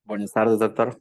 Buenas tardes, doctor.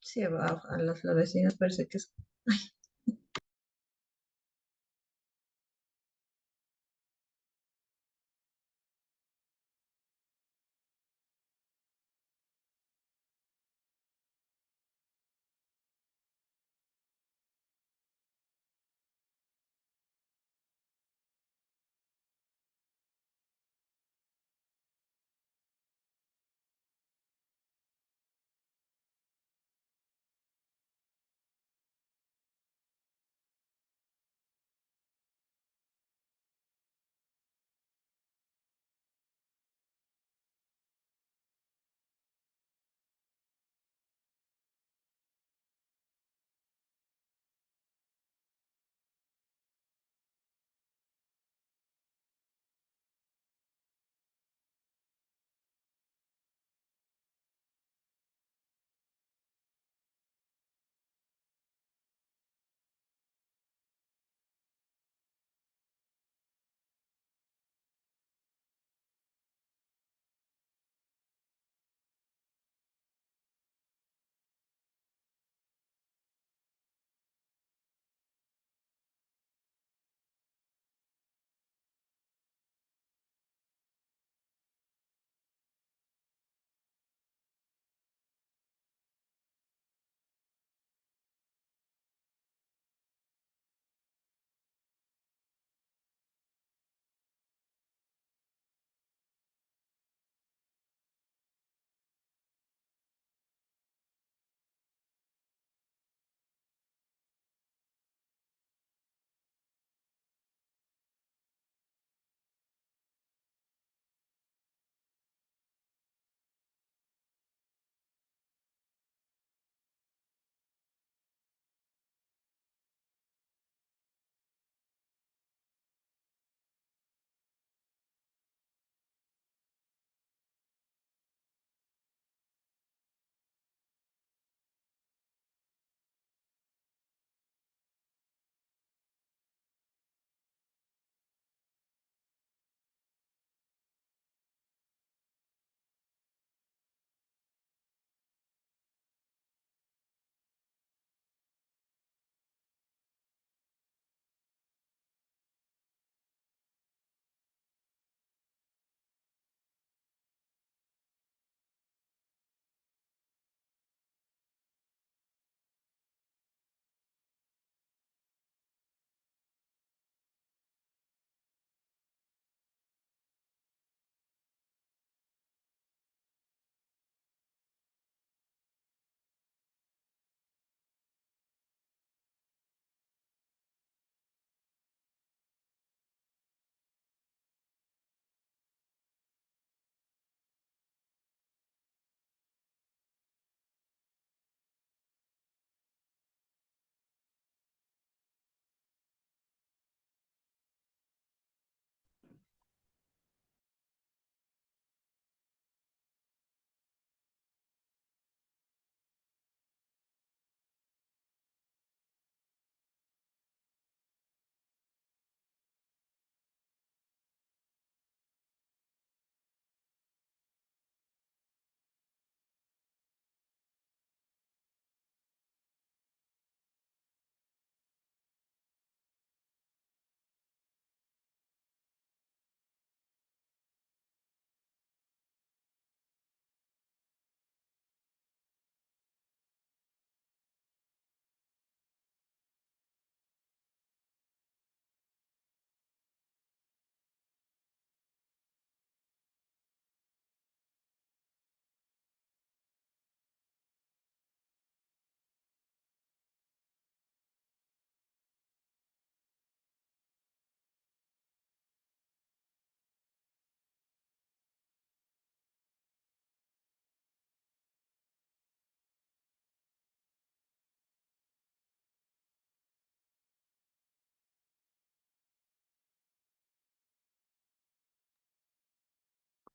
Sí, a los vecinos parece que es...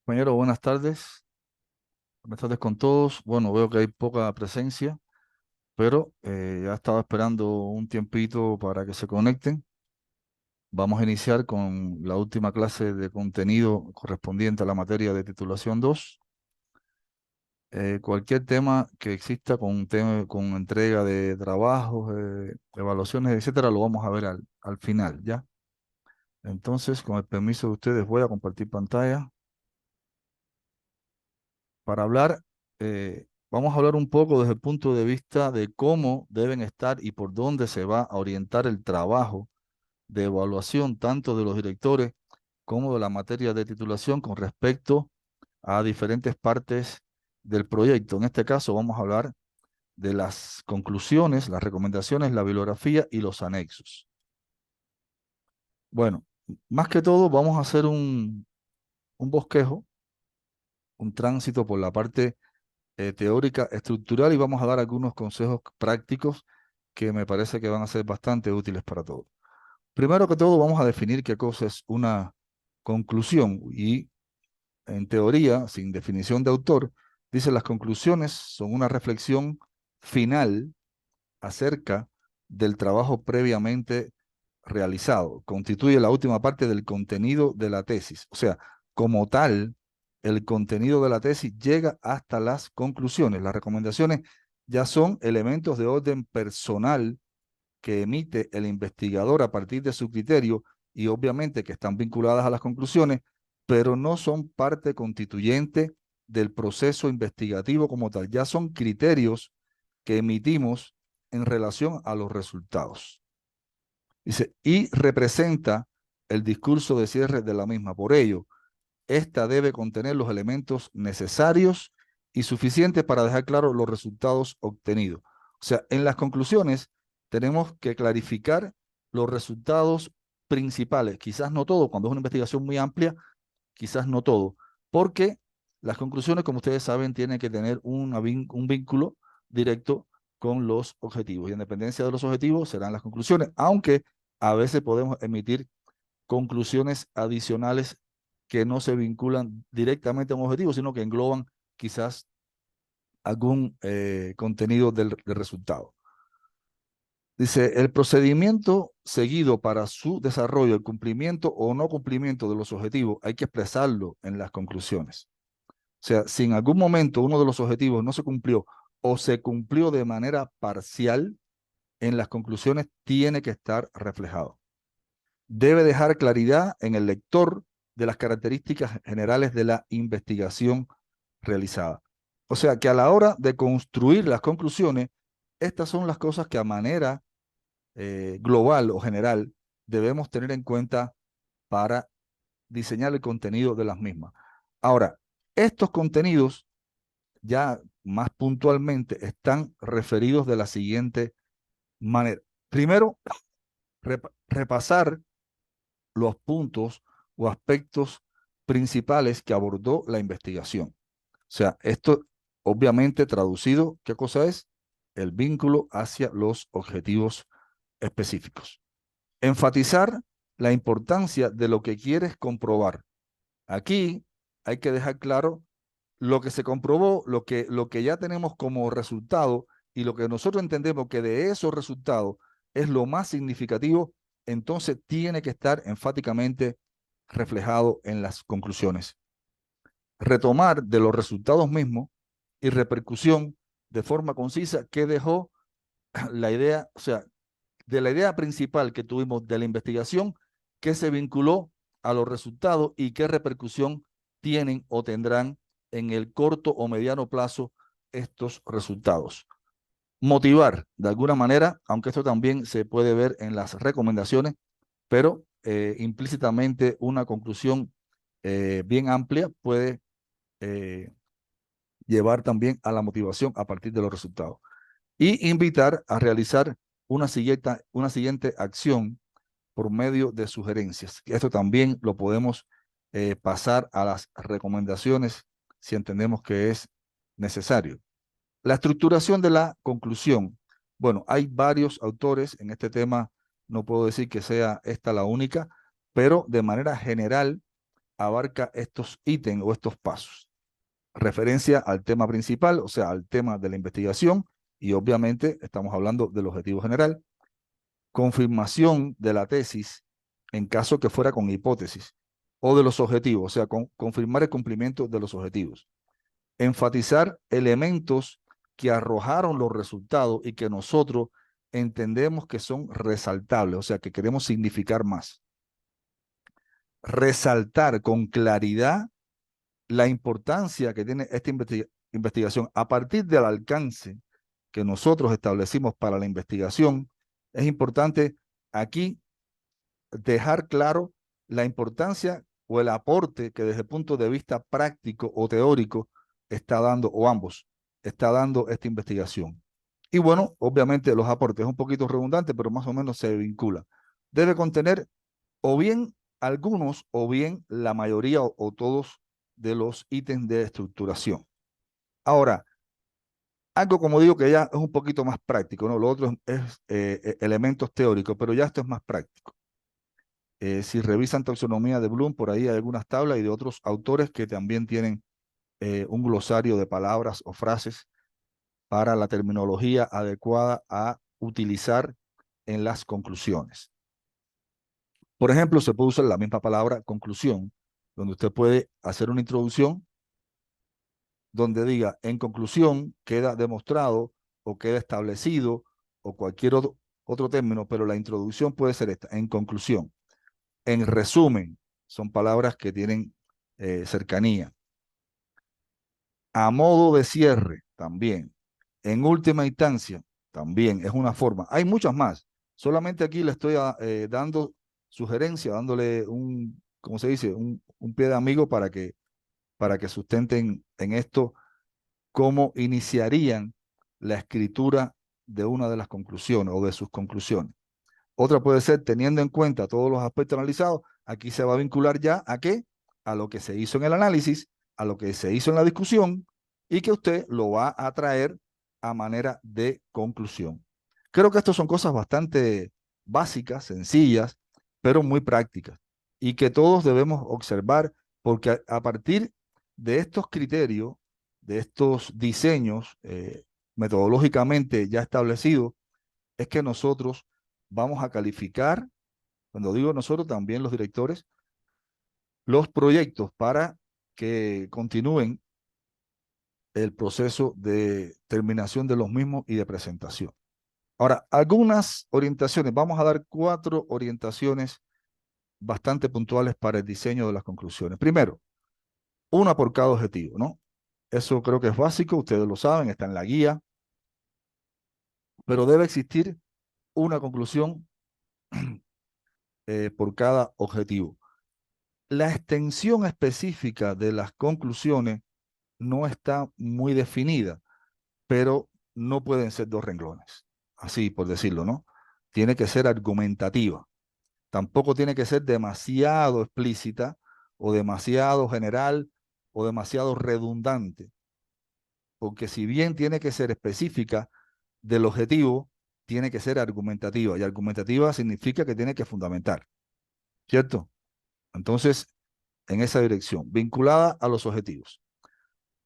Compañero, buenas tardes. Buenas tardes con todos. Bueno, veo que hay poca presencia, pero ya estaba esperando un tiempito para que se conecten. Vamos a iniciar con la última clase de contenido correspondiente a la materia de titulación 2. Cualquier tema que exista con entrega de trabajos, evaluaciones, etcétera, lo vamos a ver al final, ¿ya? Entonces, con el permiso de ustedes, voy a compartir pantalla para hablar. Vamos a hablar un poco desde el punto de vista de cómo deben estar y por dónde se va a orientar el trabajo de evaluación, tanto de los directores como de la materia de titulación con respecto a diferentes partes del proyecto. En este caso, vamos a hablar de las conclusiones, las recomendaciones, la bibliografía y los anexos. Bueno, más que todo vamos a hacer un bosquejo, un tránsito por la parte teórica estructural y vamos a dar algunos consejos prácticos que me parece que van a ser bastante útiles para todos. Primero que todo vamos a definir qué cosa es una conclusión y en teoría, sin definición de autor, dice las conclusiones son una reflexión final acerca del trabajo previamente realizado. Constituye la última parte del contenido de la tesis. O sea, como tal, el contenido de la tesis llega hasta las conclusiones. Las recomendaciones ya son elementos de orden personal que emite el investigador a partir de su criterio y obviamente que están vinculadas a las conclusiones, pero no son parte constituyente del proceso investigativo como tal. Ya son criterios que emitimos en relación a los resultados. Dice, y representa el discurso de cierre de la misma. Por ello, esta debe contener los elementos necesarios y suficientes para dejar claros los resultados obtenidos. O sea, en las conclusiones tenemos que clarificar los resultados principales. Quizás no todo, cuando es una investigación muy amplia, quizás no todo, porque las conclusiones, como ustedes saben, tienen que tener un vínculo directo con los objetivos. Y en dependencia de los objetivos serán las conclusiones, aunque a veces podemos emitir conclusiones adicionales que no se vinculan directamente a un objetivo, sino que engloban quizás algún contenido del resultado. Dice, el procedimiento seguido para su desarrollo, el cumplimiento o no cumplimiento de los objetivos, hay que expresarlo en las conclusiones. O sea, si en algún momento uno de los objetivos no se cumplió o se cumplió de manera parcial, en las conclusiones tiene que estar reflejado. Debe dejar claridad en el lector de las características generales de la investigación realizada. O sea, que a la hora de construir las conclusiones, estas son las cosas que a manera global o general debemos tener en cuenta para diseñar el contenido de las mismas. Ahora, estos contenidos ya más puntualmente están referidos de la siguiente manera. Primero, repasar los puntos o aspectos principales que abordó la investigación. O sea, esto obviamente traducido, ¿qué cosa es? El vínculo hacia los objetivos específicos. Enfatizar la importancia de lo que quieres comprobar. Aquí hay que dejar claro lo que se comprobó, lo que ya tenemos como resultado y lo que nosotros entendemos que de esos resultados es lo más significativo, entonces tiene que estar enfáticamente reflejado en las conclusiones. Retomar de los resultados mismos y repercusión de forma concisa que dejó la idea, o sea, de la idea principal que tuvimos de la investigación, que se vinculó a los resultados y qué repercusión tienen o tendrán en el corto o mediano plazo estos resultados. Motivar de alguna manera, aunque esto también se puede ver en las recomendaciones, pero implícitamente una conclusión bien amplia puede llevar también a la motivación a partir de los resultados. Y invitar a realizar una siguiente acción por medio de sugerencias. Esto también lo podemos pasar a las recomendaciones si entendemos que es necesario. La estructuración de la conclusión. Bueno, hay varios autores en este tema, no puedo decir que sea esta la única, pero de manera general abarca estos ítems o estos pasos. Referencia al tema principal, o sea, al tema de la investigación, y obviamente estamos hablando del objetivo general. Confirmación de la tesis en caso que fuera con hipótesis, o de los objetivos, o sea, confirmar el cumplimiento de los objetivos. enfatizar elementos que arrojaron los resultados y que nosotros entendemos que son resaltables, o sea, que queremos significar más. Resaltar con claridad la importancia que tiene esta investigación a partir del alcance que nosotros establecimos para la investigación. Es importante aquí dejar claro la importancia o el aporte que desde el punto de vista práctico o teórico está dando, o ambos, está dando esta investigación. Y bueno, obviamente los aportes es un poquito redundante, pero más o menos se vincula. Debe contener o bien algunos o bien la mayoría o todos de los ítems de estructuración. Ahora, algo como digo que ya es un poquito más práctico, ¿no? Lo otro es elementos teóricos, pero ya esto es más práctico. Si revisan taxonomía de Bloom, por ahí hay algunas tablas y de otros autores que también tienen un glosario de palabras o frases para la terminología adecuada a utilizar en las conclusiones. Por ejemplo, se puede usar la misma palabra conclusión, donde usted puede hacer una introducción donde diga, en conclusión, queda demostrado o queda establecido o cualquier otro término, pero la introducción puede ser esta, en conclusión. En resumen, son palabras que tienen cercanía. A modo de cierre, también. En última instancia, también es una forma. Hay muchas más. Solamente aquí le estoy dando sugerencia, dándole un, ¿cómo se dice? Un pie de amigo para que sustenten en esto cómo iniciarían la escritura de una de las conclusiones o de sus conclusiones. Otra puede ser, teniendo en cuenta todos los aspectos analizados, aquí se va a vincular ya a qué, a lo que se hizo en el análisis, a lo que se hizo en la discusión y que usted lo va a traer a manera de conclusión. Creo que estas son cosas bastante básicas, sencillas, pero muy prácticas y que todos debemos observar porque a partir de estos criterios, de estos diseños metodológicamente ya establecidos, es que nosotros vamos a calificar, cuando digo nosotros, también los directores, los proyectos para que continúen el proceso de terminación de los mismos y de presentación. Ahora, algunas orientaciones, vamos a dar 4 orientaciones bastante puntuales para el diseño de las conclusiones. Primero, una por cada objetivo, ¿no? Eso creo que es básico, ustedes lo saben, está en la guía, pero debe existir una conclusión por cada objetivo. La extensión específica de las conclusiones no está muy definida, pero no pueden ser 2 renglones, así por decirlo, ¿no? Tiene que ser argumentativa. Tampoco tiene que ser demasiado explícita o demasiado general o demasiado redundante, porque si bien tiene que ser específica del objetivo, tiene que ser argumentativa, y argumentativa significa que tiene que fundamentar, ¿cierto? Entonces, en esa dirección, vinculada a los objetivos.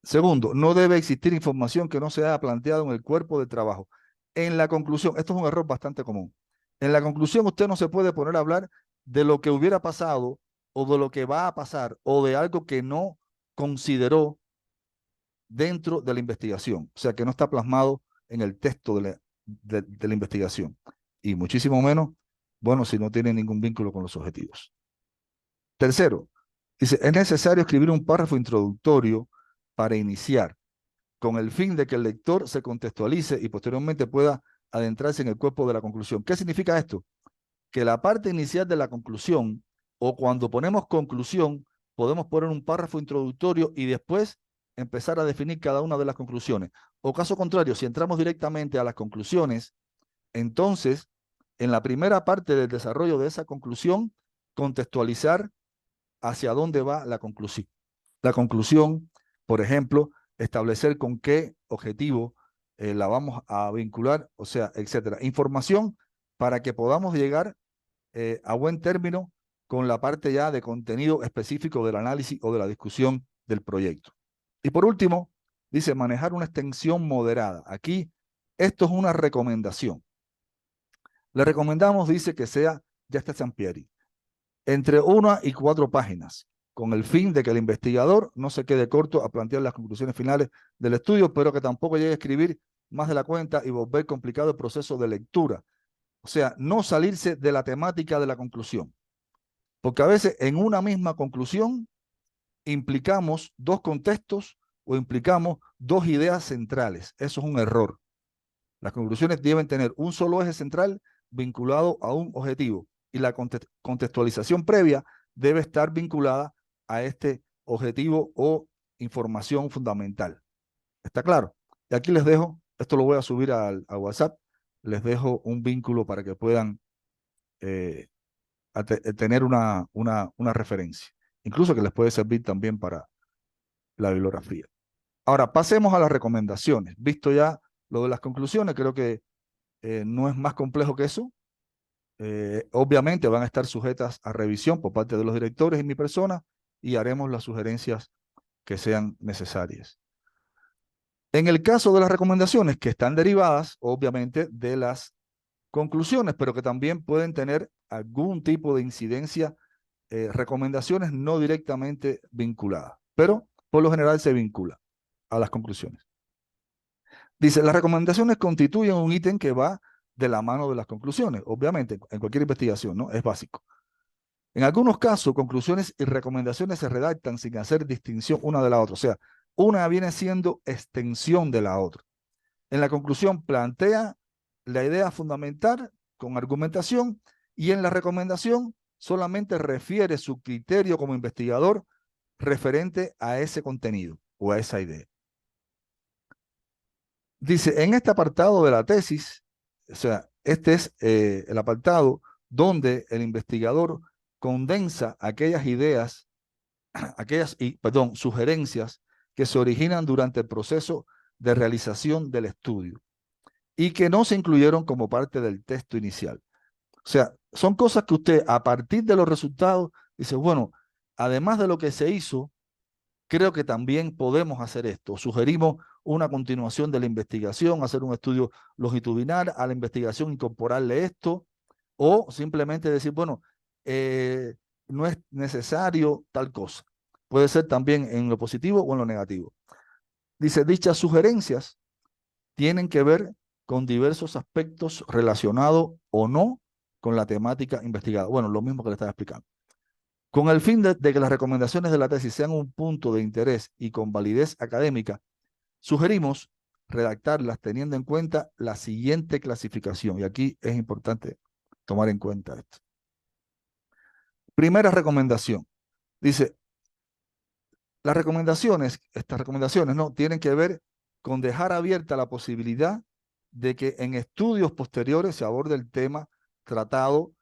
Segundo, no debe existir información que no se haya planteado en el cuerpo de trabajo. En la conclusión, esto es un error bastante común. En la conclusión usted no se puede poner a hablar de lo que hubiera pasado o de lo que va a pasar o de algo que no consideró dentro de la investigación. O sea, que no está plasmado en el texto de la investigación. Y muchísimo menos, bueno, si no tiene ningún vínculo con los objetivos. Tercero, dice, es necesario escribir un párrafo introductorio para iniciar, con el fin de que el lector se contextualice y posteriormente pueda adentrarse en el cuerpo de la conclusión. ¿Qué significa esto? Que la parte inicial de la conclusión, o cuando ponemos conclusión, podemos poner un párrafo introductorio y después empezar a definir cada una de las conclusiones. O caso contrario, si entramos directamente a las conclusiones, entonces, en la primera parte del desarrollo de esa conclusión, contextualizar hacia dónde va la conclusión. La conclusión, por ejemplo, establecer con qué objetivo la vamos a vincular, o sea, etcétera. Información para que podamos llegar a buen término con la parte ya de contenido específico del análisis o de la discusión del proyecto. Y por último, dice manejar una extensión moderada. Aquí, esto es una recomendación. Le recomendamos, dice, que sea, ya está Sampieri, entre 1 y 4 páginas. con el fin de que el investigador no se quede corto a plantear las conclusiones finales del estudio, pero que tampoco llegue a escribir más de la cuenta y volver complicado el proceso de lectura. O sea, no salirse de la temática de la conclusión. Porque a veces en una misma conclusión implicamos dos contextos o implicamos dos ideas centrales. Eso es un error. Las conclusiones deben tener un solo eje central vinculado a un objetivo y la contextualización previa debe estar vinculada a este objetivo o información fundamental. ¿Está claro? Y aquí les dejo, esto lo voy a subir a WhatsApp, les dejo un vínculo para que puedan tener una referencia, incluso que les puede servir también para la bibliografía. Ahora, pasemos a las recomendaciones. Visto ya lo de las conclusiones, creo que no es más complejo que eso. Obviamente van a estar sujetas a revisión por parte de los directores y mi persona y haremos las sugerencias que sean necesarias. En el caso de las recomendaciones que están derivadas, obviamente, de las conclusiones, pero que también pueden tener algún tipo de incidencia, recomendaciones no directamente vinculadas, pero por lo general se vincula a las conclusiones. Dice, las recomendaciones constituyen un ítem que va de la mano de las conclusiones, obviamente, en cualquier investigación, ¿no? Es básico. En algunos casos, conclusiones y recomendaciones se redactan sin hacer distinción una de la otra, o sea, una viene siendo extensión de la otra. En la conclusión plantea la idea fundamental con argumentación y en la recomendación solamente refiere su criterio como investigador referente a ese contenido o a esa idea. Dice, en este apartado de la tesis, o sea, este es el apartado donde el investigador condensa aquellas ideas, sugerencias que se originan durante el proceso de realización del estudio y que no se incluyeron como parte del texto inicial. O sea, son cosas que usted a partir de los resultados dice, bueno, además de lo que se hizo, creo que también podemos hacer esto. Sugerimos una continuación de la investigación, hacer un estudio longitudinal, a la investigación incorporarle esto, o simplemente decir, bueno, no es necesario tal cosa. Puede ser también en lo positivo o en lo negativo. Dice, dichas sugerencias tienen que ver con diversos aspectos relacionados o no con la temática investigada. Bueno, lo mismo que le estaba explicando. Con el fin de que las recomendaciones de la tesis sean un punto de interés y con validez académica, sugerimos redactarlas teniendo en cuenta la siguiente clasificación. Y aquí es importante tomar en cuenta esto. Primera recomendación. Dice, estas recomendaciones no tienen que ver con dejar abierta la posibilidad de que en estudios posteriores se aborde el tema tratado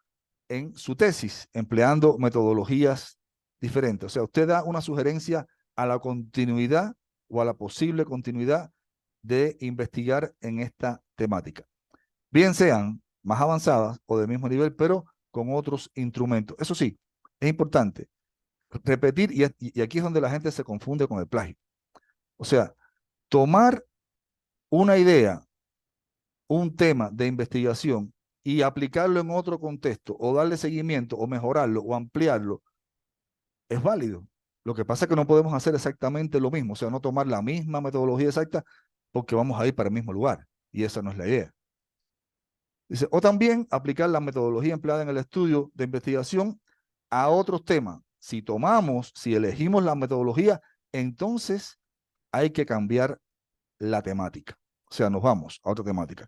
en su tesis, empleando metodologías diferentes. O sea, usted da una sugerencia a la continuidad o a la posible continuidad de investigar en esta temática. Bien sean más avanzadas o del mismo nivel, pero con otros instrumentos. Eso sí, es importante repetir, y aquí es donde la gente se confunde con el plagio. O sea, tomar una idea, un tema de investigación y aplicarlo en otro contexto o darle seguimiento o mejorarlo o ampliarlo es válido. Lo que pasa es que no podemos hacer exactamente lo mismo, o sea, no tomar la misma metodología exacta porque vamos a ir para el mismo lugar y esa no es la idea. Dice, o también aplicar la metodología empleada en el estudio de investigación a otros temas. Si elegimos la metodología, entonces hay que cambiar la temática. O sea, nos vamos a otra temática.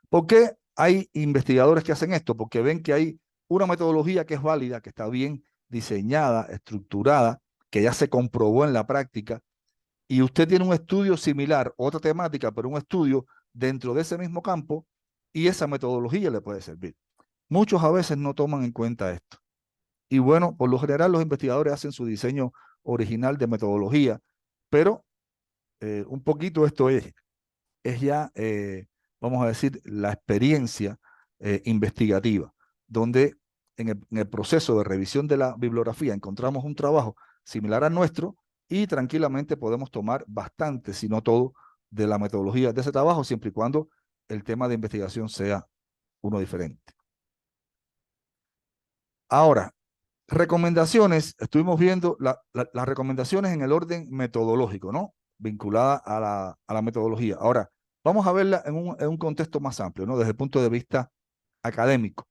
¿Por qué hay investigadores que hacen esto? Porque ven que hay una metodología que es válida, que está bien diseñada, estructurada, que ya se comprobó en la práctica, y usted tiene un estudio similar, otra temática, pero un estudio dentro de ese mismo campo, y esa metodología le puede servir. Muchos a veces no toman en cuenta esto. Y bueno, por lo general los investigadores hacen su diseño original de metodología, pero un poquito esto es ya, vamos a decir, la experiencia investigativa, donde en el proceso de revisión de la bibliografía encontramos un trabajo similar al nuestro y tranquilamente podemos tomar bastante, si no todo, de la metodología de ese trabajo, siempre y cuando el tema de investigación sea uno diferente. Ahora, Recomendaciones, estuvimos viendo las recomendaciones en el orden metodológico, ¿no? Vinculada a la metodología. Ahora, vamos a verla en un contexto más amplio, ¿no? Desde el punto de vista académico.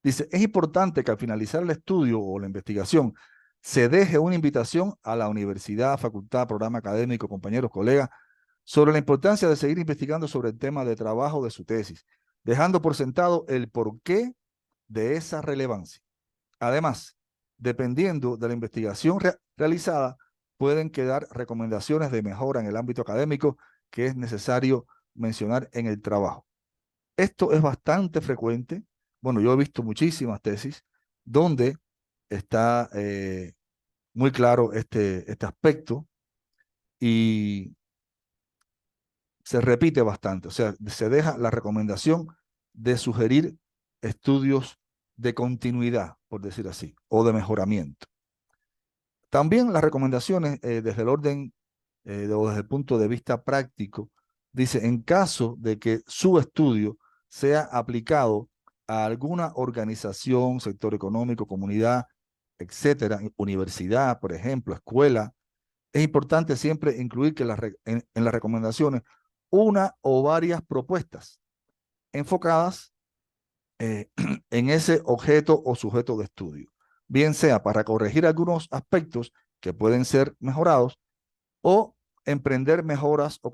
Dice, es importante que al finalizar el estudio o la investigación se deje una invitación a la universidad, facultad, programa académico, compañeros, colegas, sobre la importancia de seguir investigando sobre el tema de trabajo de su tesis, dejando por sentado el porqué de esa relevancia. Además, dependiendo de la investigación realizada, pueden quedar recomendaciones de mejora en el ámbito académico que es necesario mencionar en el trabajo. Esto es bastante frecuente. Bueno, yo he visto muchísimas tesis donde está muy claro este aspecto y se repite bastante. O sea, se deja la recomendación de sugerir estudios de continuidad, por decir así, o de mejoramiento. También las recomendaciones desde el orden o desde el punto de vista práctico, dice, en caso de que su estudio sea aplicado a alguna organización, sector económico, comunidad, etcétera, universidad, por ejemplo, escuela, es importante siempre incluir que en las recomendaciones una o varias propuestas enfocadas en ese objeto o sujeto de estudio, bien sea para corregir algunos aspectos que pueden ser mejorados o emprender mejoras o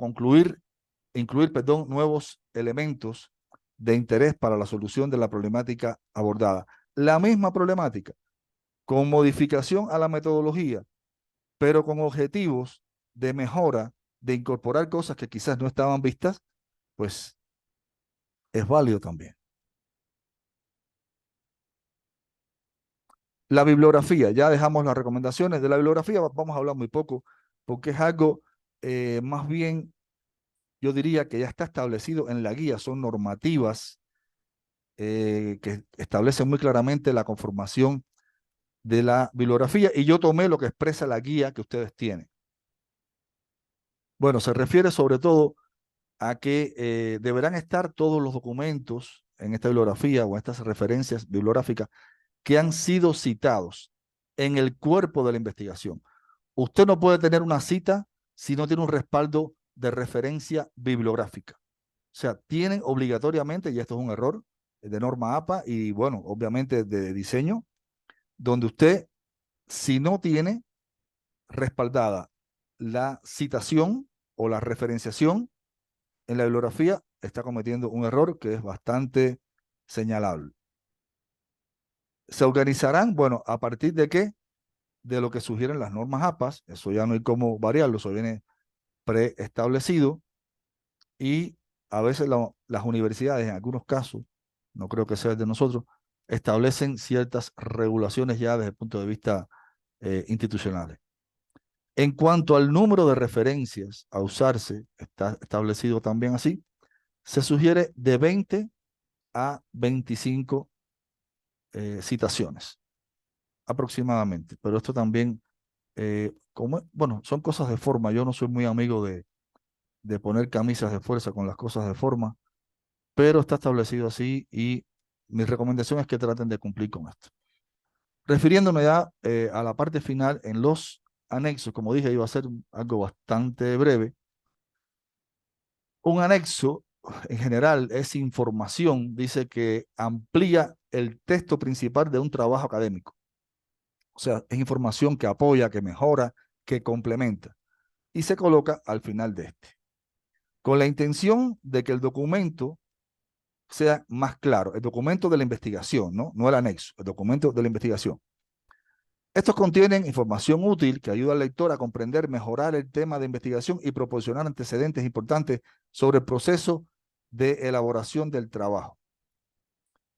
incluir, nuevos elementos de interés para la solución de la problemática abordada. La misma problemática, con modificación a la metodología, pero con objetivos de mejora, de incorporar cosas que quizás no estaban vistas, pues es válido también. La bibliografía, ya dejamos las recomendaciones. De la bibliografía vamos a hablar muy poco, porque es algo más bien, yo diría que ya está establecido en la guía, son normativas que establecen muy claramente la conformación de la bibliografía, y yo tomé lo que expresa la guía que ustedes tienen. Bueno, se refiere sobre todo a que deberán estar todos los documentos en esta bibliografía o en estas referencias bibliográficas que han sido citados en el cuerpo de la investigación. Usted no puede tener una cita si no tiene un respaldo de referencia bibliográfica. O sea, tienen obligatoriamente, y esto es un error de norma APA y bueno, obviamente de diseño, donde usted, si no tiene respaldada la citación o la referenciación en la bibliografía, está cometiendo un error que es bastante señalable. Se organizarán, bueno, ¿a partir de qué? De lo que sugieren las normas APAS, eso ya no hay cómo variarlo, eso viene preestablecido, y a veces las universidades, en algunos casos, no creo que sea el de nosotros, establecen ciertas regulaciones ya desde el punto de vista institucionales. En cuanto al número de referencias a usarse, está establecido también así, se sugiere de 20 a 25 citaciones aproximadamente, pero esto también, bueno, son cosas de forma, yo no soy muy amigo de poner camisas de fuerza con las cosas de forma, pero está establecido así y mi recomendación es que traten de cumplir con esto. Refiriéndome ya a la parte final, en los anexos, como dije, iba a ser algo bastante breve. Un anexo, en general, es información, dice que amplía el texto principal de un trabajo académico. O sea, es información que apoya, que mejora, que complementa y se coloca al final de este, con la intención de que el documento sea más claro, el documento de la investigación, no el anexo, el documento de la investigación. Estos contienen información útil que ayuda al lector a comprender, mejorar el tema de investigación y proporcionar antecedentes importantes sobre el proceso de elaboración del trabajo.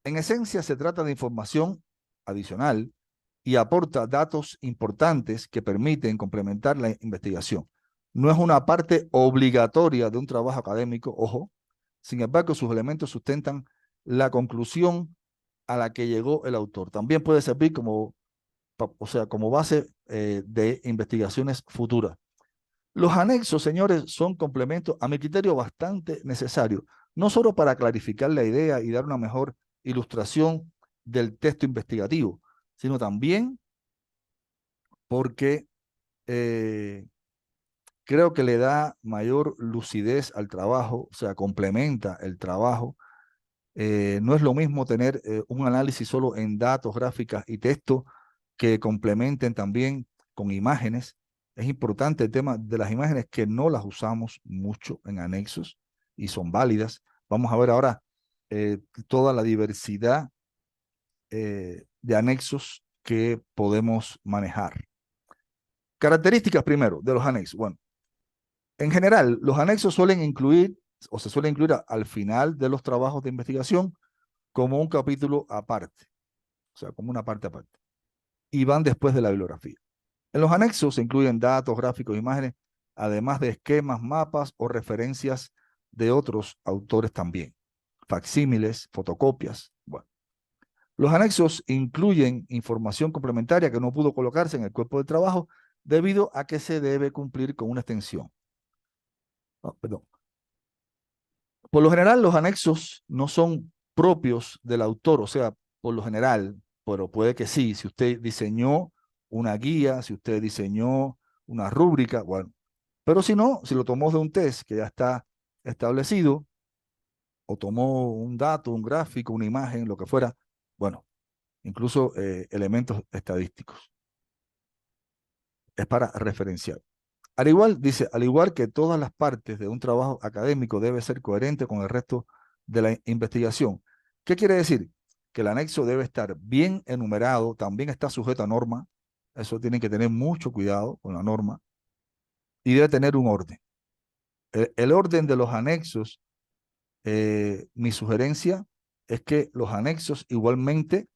En esencia, se trata de información adicional y aporta datos importantes que permiten complementar la investigación. No es una parte obligatoria de un trabajo académico, ojo. Sin embargo, sus elementos sustentan la conclusión a la que llegó el autor. También puede servir como base de investigaciones futuras. Los anexos, señores, son complementos, a mi criterio, bastante necesarios, no solo para clarificar la idea y dar una mejor ilustración del texto investigativo, sino también porque creo que le da mayor lucidez al trabajo, o sea, complementa el trabajo. No es lo mismo tener un análisis solo en datos, gráficas y texto que complementen también con imágenes. Es importante el tema de las imágenes que no las usamos mucho en anexos y son válidas. Vamos a ver ahora toda la diversidad de anexos que podemos manejar. Características primero de los anexos. Bueno, en general, los anexos suelen incluir o se suele incluir al final de los trabajos de investigación como un capítulo aparte, o sea, como una parte aparte, y van después de la bibliografía. En los anexos se incluyen datos, gráficos, imágenes, además de esquemas, mapas o referencias de otros autores también, facsímiles, fotocopias. Bueno, los anexos incluyen información complementaria que no pudo colocarse en el cuerpo de trabajo debido a que se debe cumplir con una extensión. Oh, perdón. Por lo general, los anexos no son propios del autor, o sea, por lo general, pero puede que sí, si usted diseñó una guía, si usted diseñó una rúbrica, bueno, pero si no, si lo tomó de un test que ya está establecido, o tomó un dato, un gráfico, una imagen, lo que fuera, bueno, incluso elementos estadísticos, es para referenciar. Al igual, dice, al igual que todas las partes de un trabajo académico debe ser coherente con el resto de la investigación. ¿Qué quiere decir? Que el anexo debe estar bien enumerado, también está sujeto a norma, eso tienen que tener mucho cuidado con la norma, y debe tener un orden. El orden de los anexos, mi sugerencia es que los anexos igualmente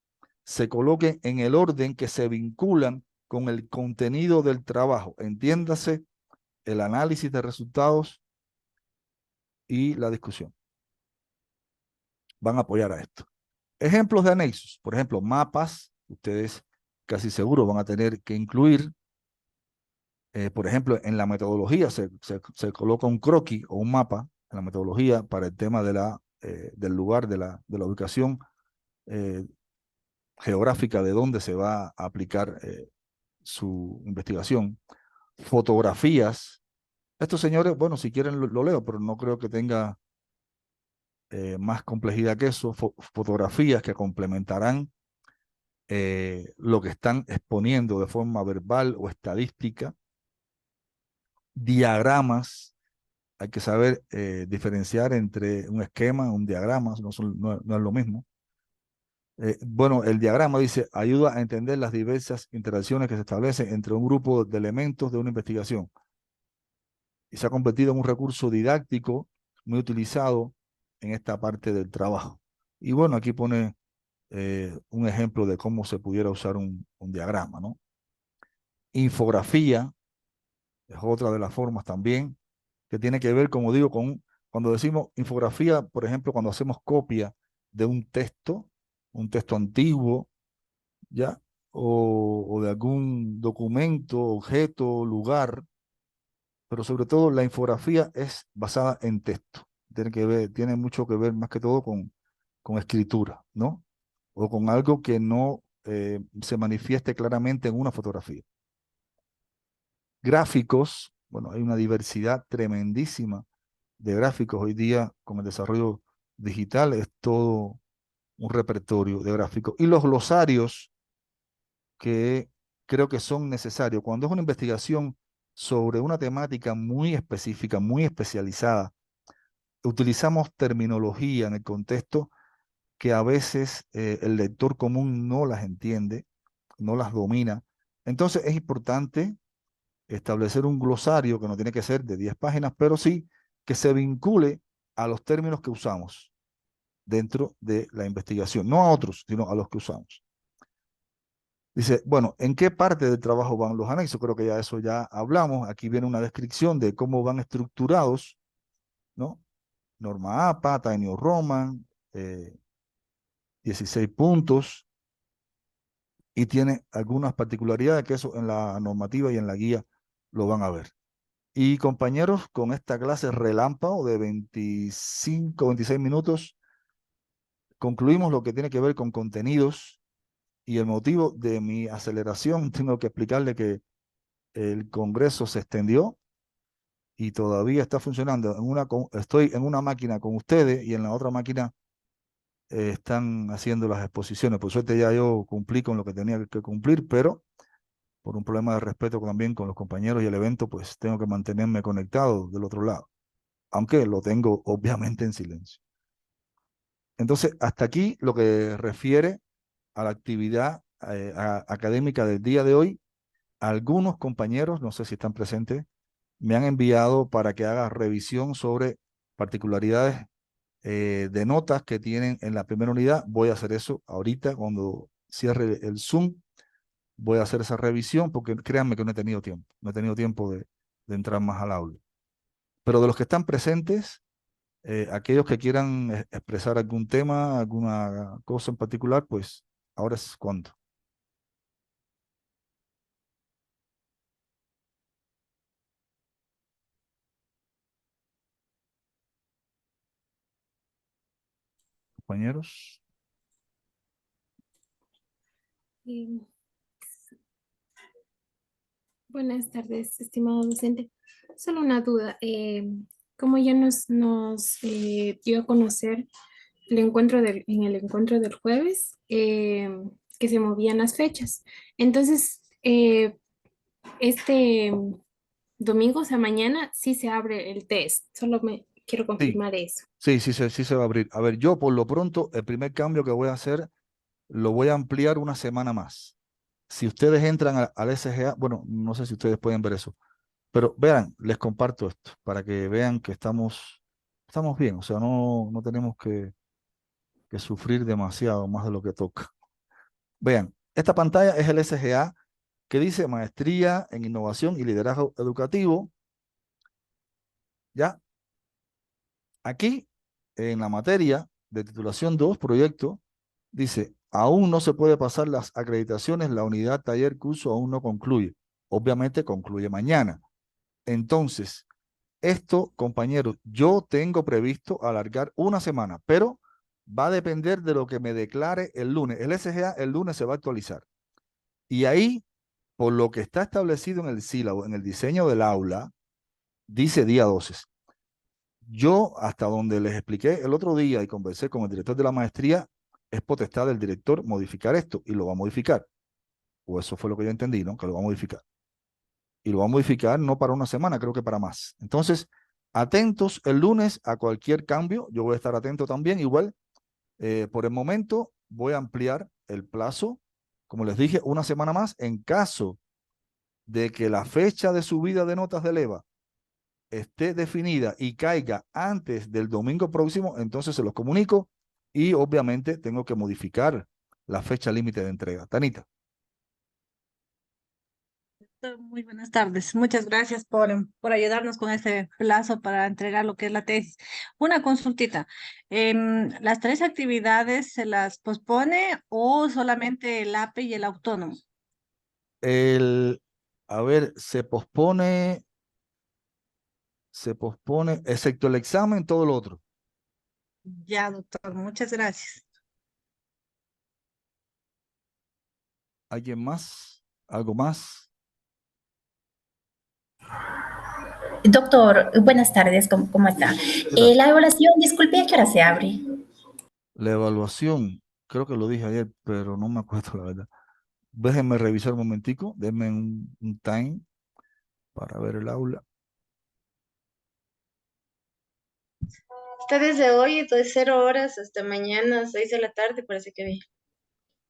se coloquen en el orden que se vinculan con el contenido del trabajo. Entiéndase el análisis de resultados y la discusión. Van a apoyar a esto. Ejemplos de anexos, por ejemplo, mapas, ustedes casi seguro van a tener que incluir, por ejemplo, en la metodología se coloca un croquis o un mapa en la metodología para el tema del lugar, de la ubicación eh, geográfica de donde se va a aplicar su investigación. Fotografías. Estos señores, bueno, si quieren lo leo, pero no creo que tenga más complejidad que eso, fotografías que complementarán lo que están exponiendo de forma verbal o estadística, diagramas, hay que saber diferenciar entre un esquema y un diagrama, no es lo mismo. Bueno, el diagrama dice, ayuda a entender las diversas interacciones que se establecen entre un grupo de elementos de una investigación y se ha convertido en un recurso didáctico muy utilizado en esta parte del trabajo. Y bueno, aquí pone un ejemplo de cómo se pudiera usar un diagrama, ¿no? Infografía es otra de las formas también, que tiene que ver, como digo, con cuando decimos infografía, por ejemplo, cuando hacemos copia de un texto antiguo, ¿ya? O de algún documento, objeto, lugar, pero sobre todo la infografía es basada en texto. Tiene mucho que ver más que todo con escritura, ¿no? O con algo que no se manifieste claramente en una fotografía. Gráficos, bueno, hay una diversidad tremendísima de gráficos hoy día con el desarrollo digital, es todo un repertorio de gráficos. Y los glosarios que creo que son necesarios. Cuando es una investigación sobre una temática muy específica, muy especializada, utilizamos terminología en el contexto que a veces el lector común no las entiende, no las domina. Entonces es importante establecer un glosario que no tiene que ser de 10 páginas, pero sí que se vincule a los términos que usamos dentro de la investigación, no a otros, sino a los que usamos. Dice, bueno, ¿en qué parte del trabajo van los anexos? Creo que ya eso ya hablamos. Aquí viene una descripción de cómo van estructurados, ¿no? Norma APA, Tiny Roman, 16 puntos, y tiene algunas particularidades que eso en la normativa y en la guía lo van a ver. Y compañeros, con esta clase relámpago de 25, 26 minutos, concluimos lo que tiene que ver con contenidos Y el motivo de mi aceleración, tengo que explicarle que el Congreso se extendió y todavía está funcionando. Estoy en una máquina con ustedes y en la otra máquina están haciendo las exposiciones. Por suerte ya yo cumplí con lo que tenía que cumplir, pero por un problema de respeto también con los compañeros y el evento, pues tengo que mantenerme conectado del otro lado, aunque lo tengo obviamente en silencio. Entonces, hasta aquí lo que refiere a la actividad académica del día de hoy. Algunos compañeros, no sé si están presentes, me han enviado para que haga revisión sobre particularidades de notas que tienen en la primera unidad. Voy a hacer eso ahorita cuando cierre el Zoom. Voy a hacer esa revisión porque créanme que no he tenido tiempo. No he tenido tiempo de entrar más al aula. Pero de los que están presentes, aquellos que quieran expresar algún tema, alguna cosa en particular, pues ahora es cuando. Compañeros. Eh, Buenas tardes, estimado docente. Solo una duda. Como ya nos dio a conocer en el encuentro del jueves, que se movían las fechas. Entonces, este domingo, o sea, mañana, sí se abre el test. Solo me quiero Sí, confirmar eso. sí se va a abrir. A ver, yo por lo pronto, el primer cambio que voy a hacer, lo voy a ampliar una semana más. Si ustedes entran al SGA, bueno, no sé si ustedes pueden ver eso, pero vean, les comparto esto para que vean que estamos bien, o sea, no tenemos que sufrir demasiado más de lo que toca. Vean, esta pantalla es el SGA que dice Maestría en Innovación y Liderazgo Educativo. Ya, aquí en la materia de titulación 2, proyecto, dice, aún no se puede pasar las acreditaciones, la unidad, taller, curso aún no concluye. Obviamente concluye mañana. Entonces, esto, compañeros, yo tengo previsto alargar una semana, pero va a depender de lo que me declare el lunes. El SGA el lunes se va a actualizar. Y ahí, por lo que está establecido en el sílabo, en el diseño del aula, dice día 12. Yo, hasta donde les expliqué el otro día y conversé con el director de la maestría, es potestad del director modificar esto y lo va a modificar. O eso fue lo que yo entendí, ¿no? Que lo va a modificar. Y lo va a modificar no para una semana, creo que para más. Entonces, atentos el lunes a cualquier cambio. Yo voy a estar atento también. Igual, por el momento, voy a ampliar el plazo, como les dije, una semana más en caso de que la fecha de subida de notas de leva esté definida y caiga antes del domingo próximo, entonces se los comunico y obviamente tengo que modificar la fecha límite de entrega. Tanita. Muy buenas tardes. Muchas gracias por ayudarnos con este plazo para entregar lo que es la tesis. Una consultita. ¿Las tres actividades se las pospone o solamente el APE y el autónomo? El, a ver, excepto el examen, todo lo otro. Ya, doctor. Muchas gracias. ¿Alguien más? ¿Algo más? Doctor, buenas tardes, ¿cómo está? ¿Qué tal? La evaluación, disculpe, ¿a qué hora se abre? La evaluación, creo que lo dije ayer, pero no me acuerdo la verdad. Déjenme revisar un momentico, denme un time para ver el aula. Está desde hoy, entonces 0 horas hasta mañana, 6 de la tarde, parece que vi.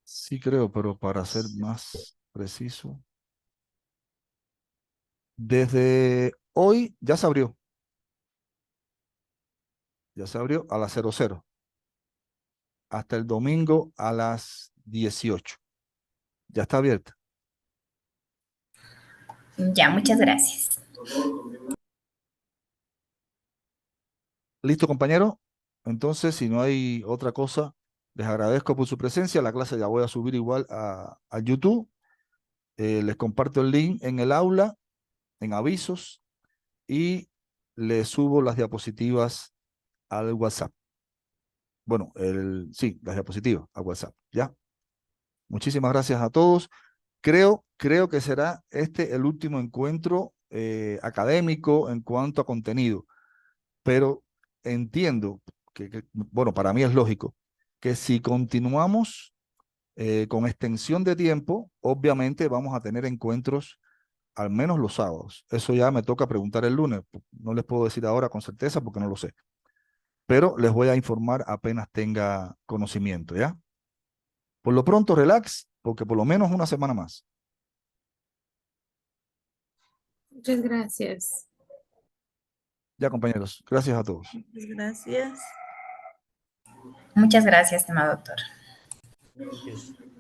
Sí creo, pero para ser más preciso, desde hoy ya se abrió a las 00, hasta el domingo a las 18. Ya está abierta. Ya, muchas gracias. ¿Listo, compañero? Entonces, si no hay otra cosa, les agradezco por su presencia. La clase ya voy a subir igual a YouTube. Les comparto el link en el aula, en avisos, y les subo las diapositivas al WhatsApp. Bueno, sí, las diapositivas a WhatsApp, ¿ya? Muchísimas gracias a todos. Creo que será este el último encuentro académico en cuanto a contenido, pero entiendo bueno, para mí es lógico que si continuamos con extensión de tiempo, obviamente vamos a tener encuentros al menos los sábados. Eso ya me toca preguntar el lunes. No les puedo decir ahora con certeza porque no lo sé, pero les voy a informar apenas tenga conocimiento, ¿ya? Por lo pronto, relax, porque por lo menos una semana más. Muchas gracias. Ya, compañeros, gracias a todos. Gracias. Muchas gracias, estimado doctor. Gracias.